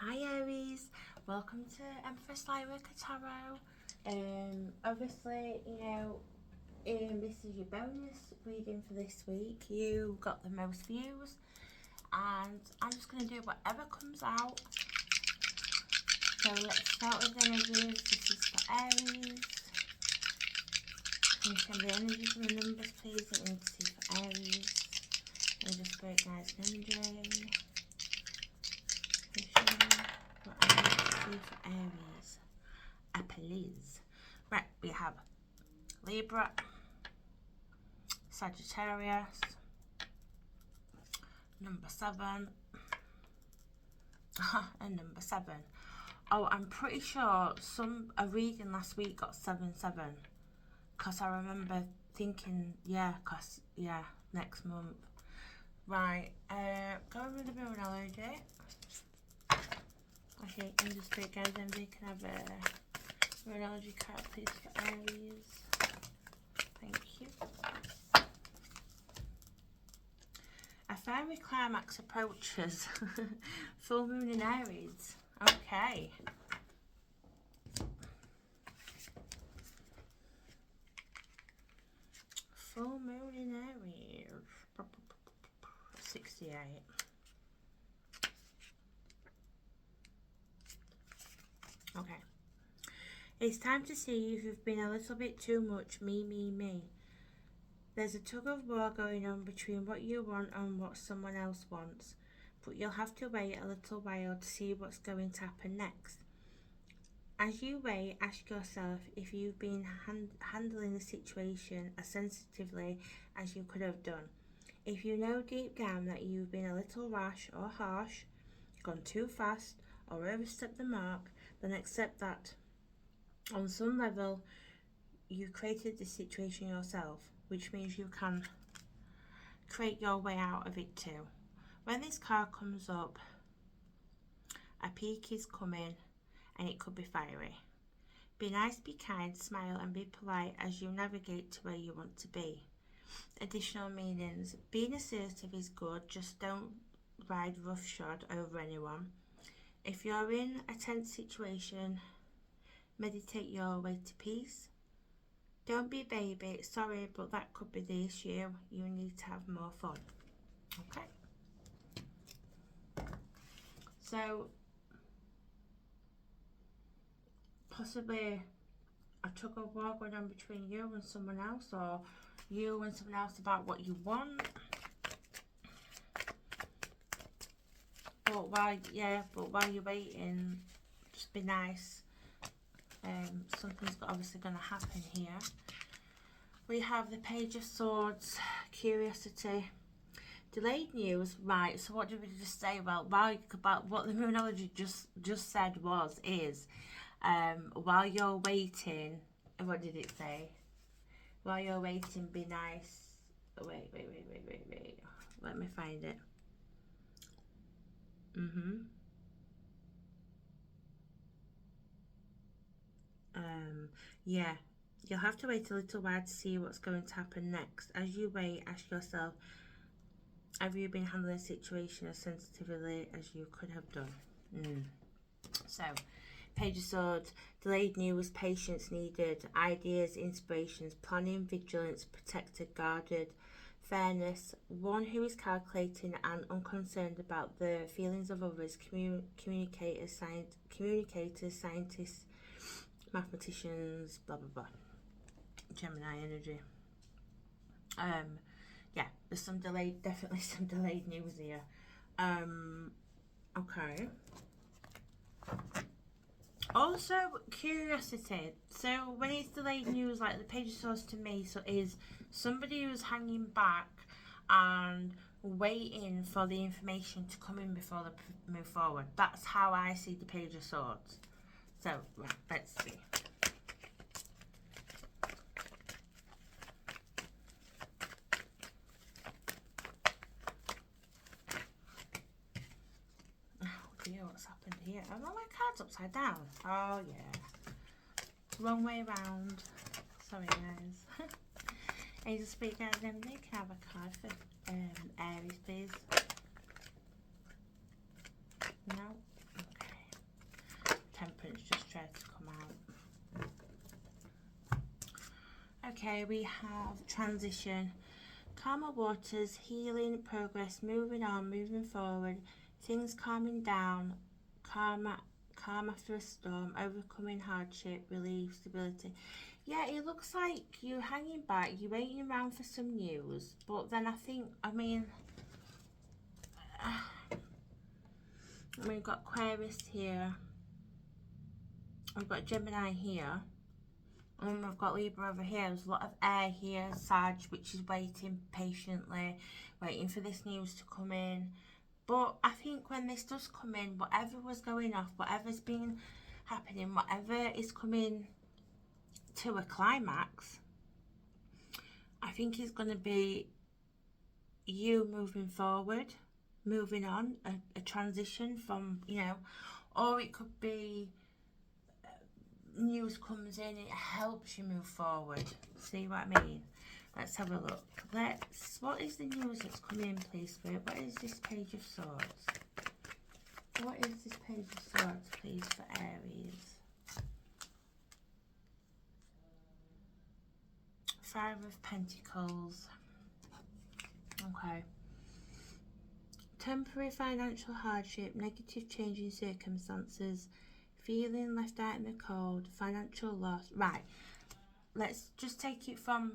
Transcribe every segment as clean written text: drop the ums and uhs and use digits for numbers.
Hi Aries, welcome to Empress Lightworker Tarot. Obviously, this is your bonus reading for this week. You got the most views, and I'm just going to do whatever comes out. So let's start with energies. This is for Aries. Can you send the energies and the numbers, please, that we need to see for Aries? And just break down its energy. What I need to see for Aries. Please. Right, we have Libra, Sagittarius, number 7, and number 7. Oh, I'm pretty sure a reading last week got 7-7, because I remember thinking, next month. Right, going with the numerology. Okay, and just take guys, and we can have a numerology card, please, for Aries. Thank you. A fiery climax approaches. Full moon in Aries. Okay. Full moon in Aries. 68. Okay. It's time to see if you've been a little bit too much me. There's a tug of war going on between what you want and what someone else wants, but you'll have to wait a little while to see what's going to happen next. As you wait, ask yourself if you've been handling the situation as sensitively as you could have done. If you know deep down that you've been a little rash or harsh, gone too fast, or overstepped the mark, then accept that on some level you created the situation yourself, which means you can create your way out of it too. When this card comes up, a peak is coming and it could be fiery. Be nice, be kind, smile and be polite as you navigate to where you want to be. Additional meanings. Being assertive is good, just don't ride roughshod over anyone. If you're in a tense situation, meditate your way to peace. Don't be a baby, sorry, but that could be the issue. You need to have more fun. Okay. So, possibly a tug of war going on between you and someone else, or you and someone else about what you want. But while you're waiting, just be nice. Something's obviously going to happen here. We have the Page of Swords, Curiosity, delayed news. Right, so what did we just say? Well, about what the Moonology just said is while you're waiting, what did it say? While you're waiting, be nice. Wait. Let me find it. Yeah, you'll have to wait a little while to see what's going to happen next. As you wait, ask yourself, have you been handling the situation as sensitively as you could have done? So, Page of Swords, delayed news, patience needed, ideas, inspirations, planning, vigilance, protected, guarded, fairness, one who is calculating and unconcerned about the feelings of others, communicators, scientists, mathematicians, blah blah blah. Gemini energy. Yeah, there's definitely some delayed news here. Okay. Also, curiosity. So when it's delayed news, like the Page of Swords to me, so is somebody who's hanging back and waiting for the information to come in before they move forward. That's how I see the Page of Swords. So, right, let's see. Oh dear, what's happened here? Are all my cards upside down? Oh yeah. Wrong way round. Sorry guys. I just speak out of them. They can have a card for Aries, please. No? Okay. Okay, we have transition. Calmer waters, healing, progress, moving on, moving forward, things calming down, calm after a storm, overcoming hardship, relief, stability. Yeah, it looks like you're hanging back, you're waiting around for some news, but then I mean, we've got Aquarius here, we've got Gemini here, and we've got Libra over here. There's a lot of air here, Sag, which is waiting patiently, waiting for this news to come in. But I think when this does come in, whatever was going off, whatever's been happening, whatever is coming to a climax, I think it's going to be you moving forward, moving on, a transition from, you know, or it could be news comes in, it helps you move forward. See what I mean? Let's have a look. What is the news that's coming in, please, Spirit? What is this Page of Swords? What is this Page of Swords, please, for Aries? Five of Pentacles. Okay. Temporary financial hardship, negative change in circumstances, feeling left out in the cold, financial loss. Right, let's just take it from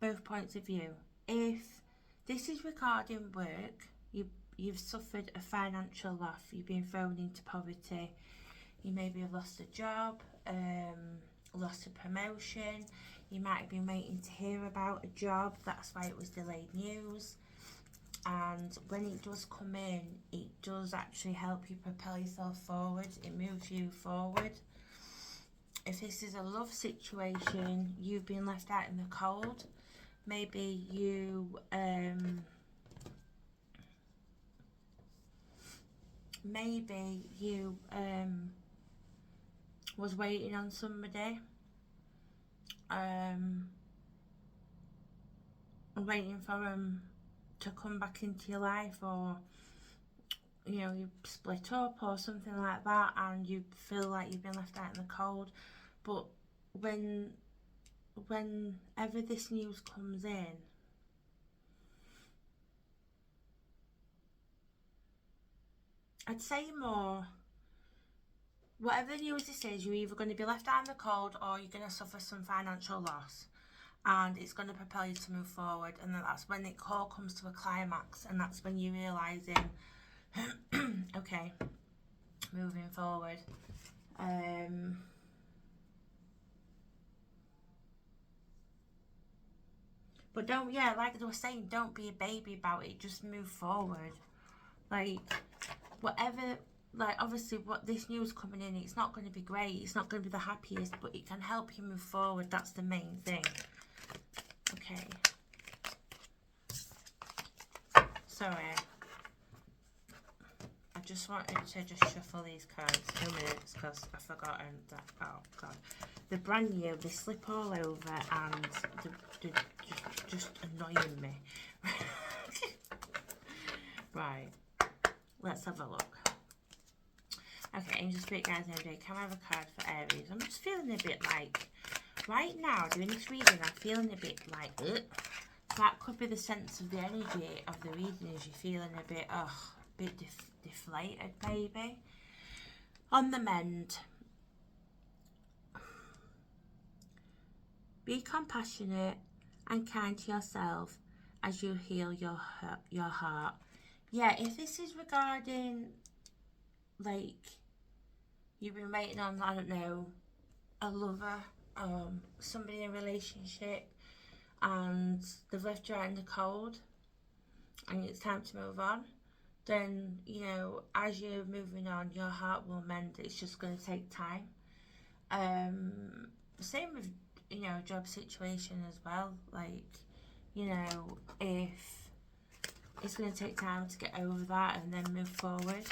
both points of view. If this is regarding work, you've suffered a financial loss, you've been thrown into poverty, you maybe have lost a job, lost a promotion, you might have been waiting to hear about a job, that's why it was delayed news. And when it does come in, it does actually help you propel yourself forward. It moves you forward. If this is a love situation, you've been left out in the cold. Maybe you was waiting on somebody, waiting for them to come back into your life, or you know, you split up or something like that, and you feel like you've been left out in the cold. But whenever this news comes in, I'd say more, whatever the news this is, you're either going to be left out in the cold or you're going to suffer some financial loss, and it's going to propel you to move forward. And then that's when it all comes to a climax, and that's when you're realising, okay, moving forward. But don't, yeah, like I was saying, don't be a baby about it, just move forward. Like, whatever, like, obviously what this news coming in, it's not going to be great, it's not going to be the happiest, but it can help you move forward. That's the main thing. Okay. Sorry. I just wanted to just shuffle these cards 2 minutes because I've forgotten that. Oh god, they're brand new, they slip all over and they're just annoying me. Right, let's have a look. Okay, Angel Spirit Guides Day, can I have a card for Aries? I'm just feeling a bit like, right now doing this reading, I'm feeling a bit like, ugh. That could be the sense of the energy of the reading, is you're feeling a bit, deflated maybe. On the mend. Be compassionate and kind to yourself as you heal your heart. Yeah, if this is regarding, like, you've been waiting on, I don't know, a lover, somebody in a relationship, and they've left you out in the cold, and it's time to move on, then, you know, as you're moving on, your heart will mend. It's just going to take time. Same with, you know, job situation as well. Like, you know, if it's going to take time to get over that and then move forward.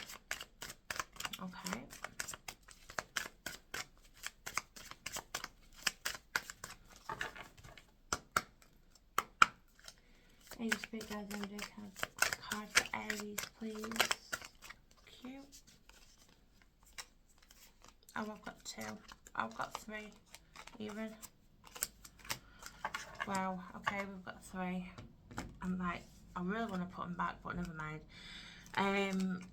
Okay. I just picked out the card for Aries, please. Cute. Oh, I've got 2. I've got 3 even. Wow, okay, we've got 3. I'm like, I really want to put them back, but never mind.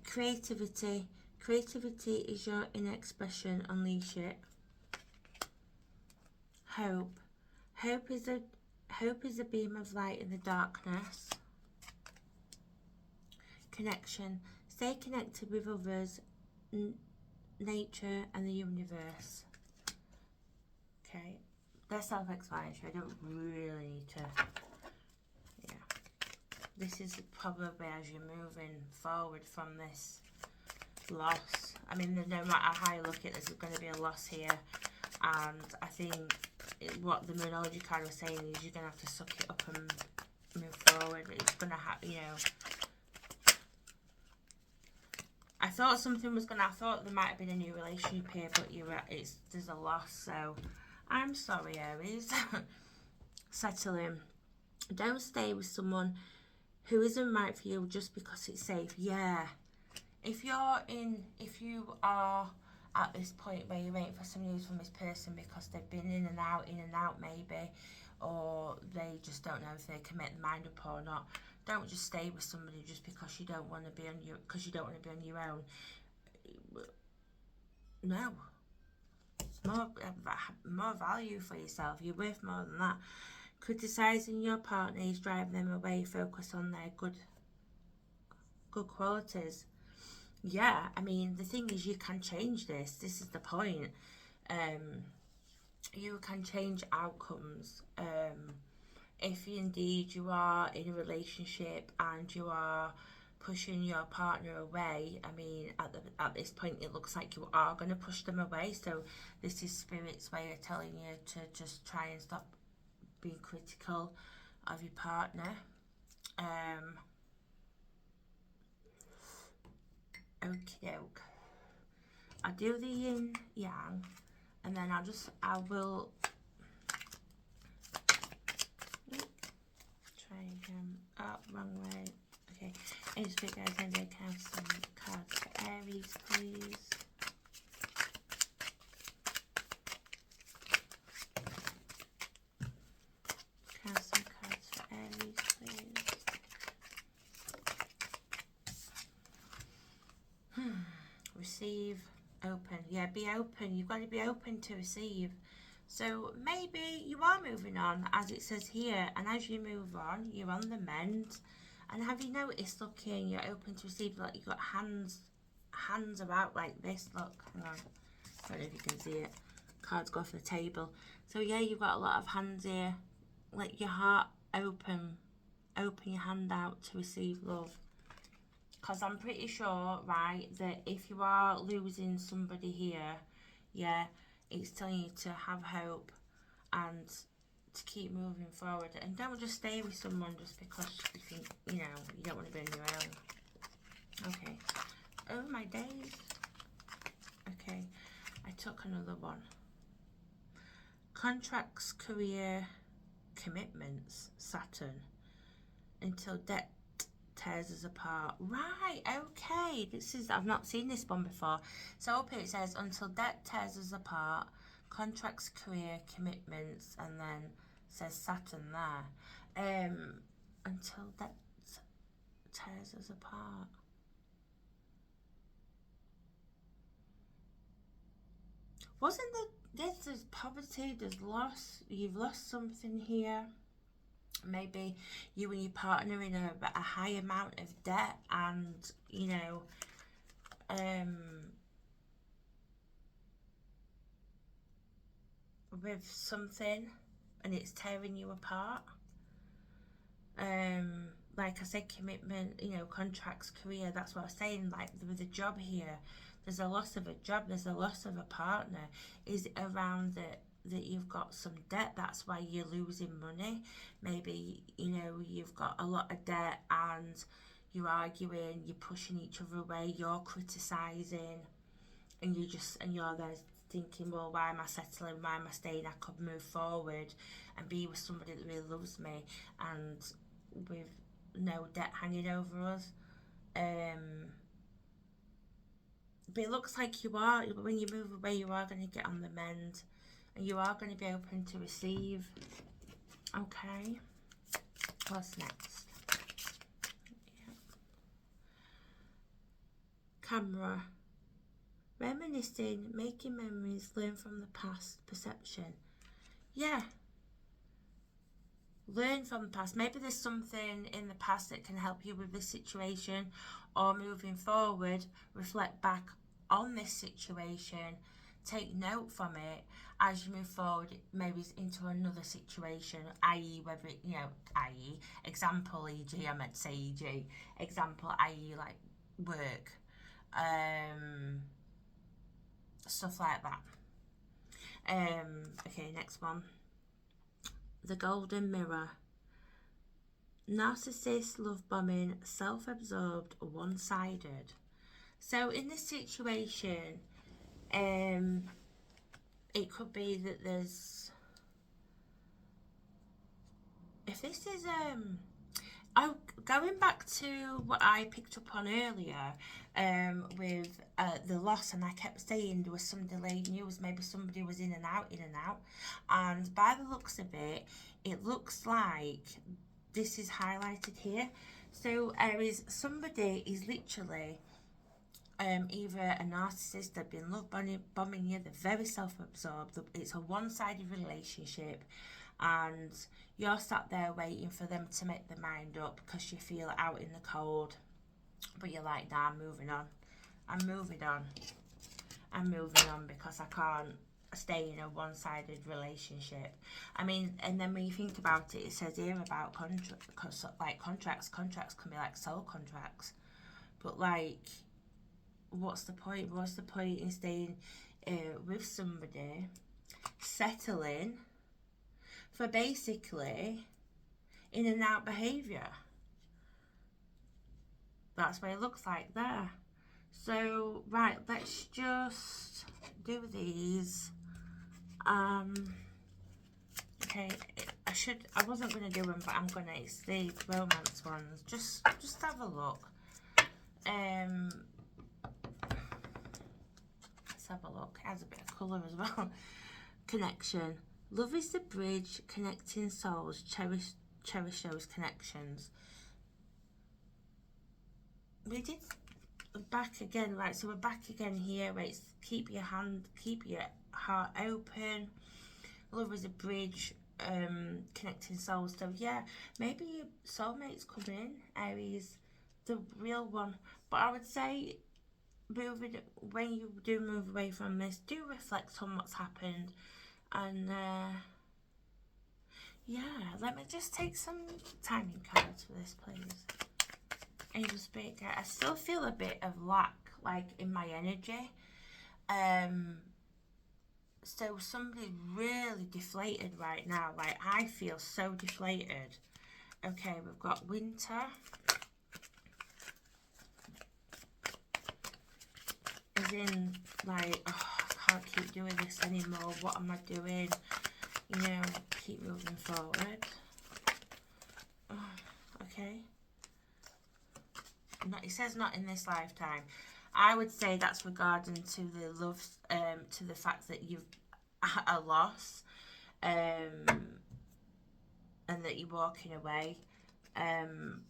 Creativity. Creativity is your inner expression. Unleash it. Hope. Hope is a beam of light in the darkness. Connection. Stay connected with others, nature, and the universe. Okay, they're self-explanatory. I don't really need to. Yeah, this is probably as you're moving forward from this loss. I mean, no matter how you look at this, there's going to be a loss here, and I think what the Moonology card was saying is you're going to have to suck it up and move forward. It's going to have, you know. I thought something was I thought there might have been a new relationship here, but there's a loss, so I'm sorry, Aries. Settle in. Don't stay with someone who isn't right for you just because it's safe. Yeah. If you are at this point where you're waiting for some news from this person because they've been in and out maybe, or they just don't know if they can make their mind up or not, don't just stay with somebody just because you don't want to be on your own. No. More value for yourself. You're worth more than that. Criticising your partner is driving them away. Focus on their good qualities. Yeah, I mean, the thing is, you can change this. This is the point. You can change outcomes. If indeed you are in a relationship and you are pushing your partner away, I mean, at this point it looks like you are going to push them away, so this is Spirit's way of telling you to just try and stop being critical of your partner. Okie doke. I'll do the yin yang, and then I will try again. Oh, wrong way. Okay. Any Spirit guys, and they have some cards for Aries, please. Have some cards for Aries, please. Receive, open. Yeah, be open. You've got to be open to receive. So maybe you are moving on, as it says here, and as you move on, you're on the mend. And have you noticed, looking, you're open to receive, like you've got hands are out like this. Look, hang on. I don't know if you can see it. Cards go off the table. So yeah, you've got a lot of hands here. Let your heart open your hand out to receive love. Because I'm pretty sure, right, that if you are losing somebody here, yeah, it's telling you to have hope and to keep moving forward. And don't just stay with someone just because you think, you know, you don't want to be on your own. Okay. Oh, my days. Okay. I took another one. Contracts, career, commitments, Saturn. Until debt tears us apart. Right, okay. I've not seen this one before. So up here it says, until debt tears us apart, contracts, career, commitments, and then says Saturn there. Until debt tears us apart. Wasn't there's poverty, there's loss, you've lost something here. Maybe you and your partner in a high amount of debt, and you know, with something, and it's tearing you apart. Like I said, commitment, you know, contracts, career, that's what I was saying. Like with a job here, there's a loss of a job, there's a loss of a partner. Is it around that you've got some debt, that's why you're losing money? Maybe, you know, you've got a lot of debt and you're arguing, you're pushing each other away, you're criticising, and you're there thinking, well, why am I settling, why am I staying? I could move forward and be with somebody that really loves me, and with no debt hanging over us. But it looks like you are, when you move away, you are going to get on the mend, and you are going to be open to receive. Okay. What's next? Yeah. Camera. Reminiscing, making memories, learn from the past, perception. Yeah. Learn from the past. Maybe there's something in the past that can help you with this situation, or moving forward, reflect back on this situation, take note from it as you move forward, maybe into another situation, i.e. whether it, i.e. example, e.g. I meant to say e.g. example, i.e. like work, stuff like that. Okay, next one. The golden mirror. Narcissist, love bombing, self-absorbed, one-sided. So in this situation, it could be that there's, if this is going back to what I picked up on earlier, with the loss, and I kept saying there was some delayed news, maybe somebody was in and out, and by the looks of it, it looks like this is highlighted here. So Aries, somebody is literally either a narcissist, they've been love bombing you, they're very self-absorbed, it's a one-sided relationship, and you're sat there waiting for them to make their mind up because you feel out in the cold, but you're like, nah, I'm moving on because I can't stay in a one-sided relationship. I mean, and then when you think about it, it says here about contracts can be like soul contracts, but like, what's the point in staying with somebody, settling for basically in and out behaviour? That's what it looks like there. So right, let's just do these. Okay, I wasn't going to do them, but I'm going to. It's the romance ones. Just have a look. Let's have a look. It has a bit of colour as well. Connection. Love is the bridge connecting souls. Cherish those connections. We did back again, right? So we're back again here. Where it's keep your heart open. Love is a bridge, connecting souls. So yeah, maybe your soulmate's coming in, Aries, the real one. But I would say, when you do move away from this, do reflect on what's happened, and yeah, let me just take some timing cards for this, please. Angel Spirit Guide. I still feel a bit of lack, like, in my energy. So somebody's really deflated right now. Like, I feel so deflated. Okay, we've got winter. As in, like, oh, I can't keep doing this anymore. What am I doing? Keep moving forward. Oh, okay. It says not in this lifetime. I would say that's regarding to the love, to the fact that you've had a loss, and that you're walking away. To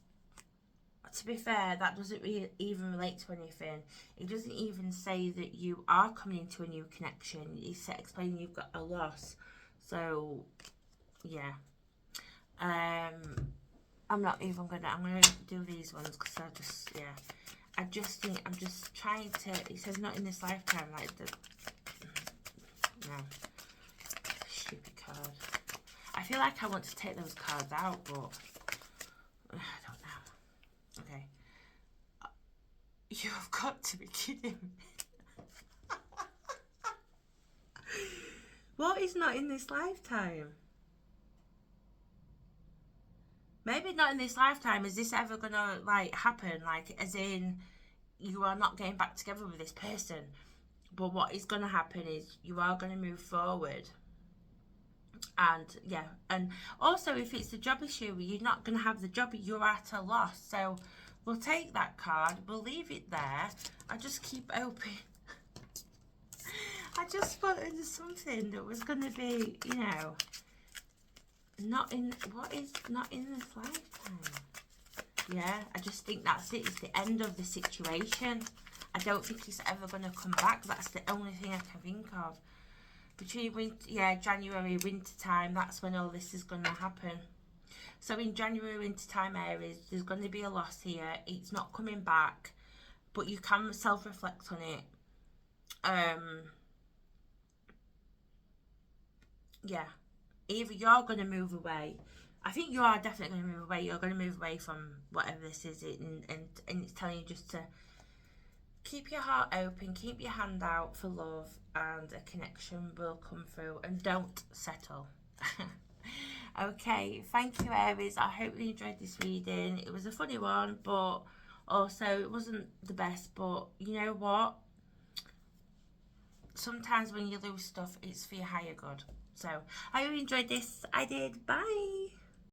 be fair, that doesn't really even relate to anything. It doesn't even say that you are coming into a new connection. It's explaining you've got a loss. So, yeah. I'm gonna do these ones because I just think I'm just trying to. It says not in this lifetime, like no, stupid card. I feel like I want to take those cards out, but I don't know. Okay, you've got to be kidding me. What is not in this lifetime? Maybe not in this lifetime. Is this ever gonna happen? Like, as in, you are not getting back together with this person. But what is gonna happen is you are gonna move forward. And yeah, and also if it's a job issue, you're not gonna have the job. You're at a loss. So we'll take that card. We'll leave it there. I just keep opening. I just wanted something that was gonna be, not in this lifetime. Yeah, I just think that's it. It's the end of the situation. I don't think it's ever going to come back. That's the only thing I can think of. Between January, winter time, that's when all this is going to happen. So in January, winter time, Aries, there's going to be a loss here. It's not coming back, but you can self-reflect on it. Yeah, either you're going to move away. I think you are definitely going to move away. You're going to move away from whatever this is, and it's telling you just to keep your heart open, keep your hand out for love, and a connection will come through, and don't settle. Okay, thank you, Aries. I hope you enjoyed this reading. It was a funny one, but also it wasn't the best, but you know what? Sometimes when you lose stuff, it's for your higher good. So I hope you enjoyed this. I did. Bye.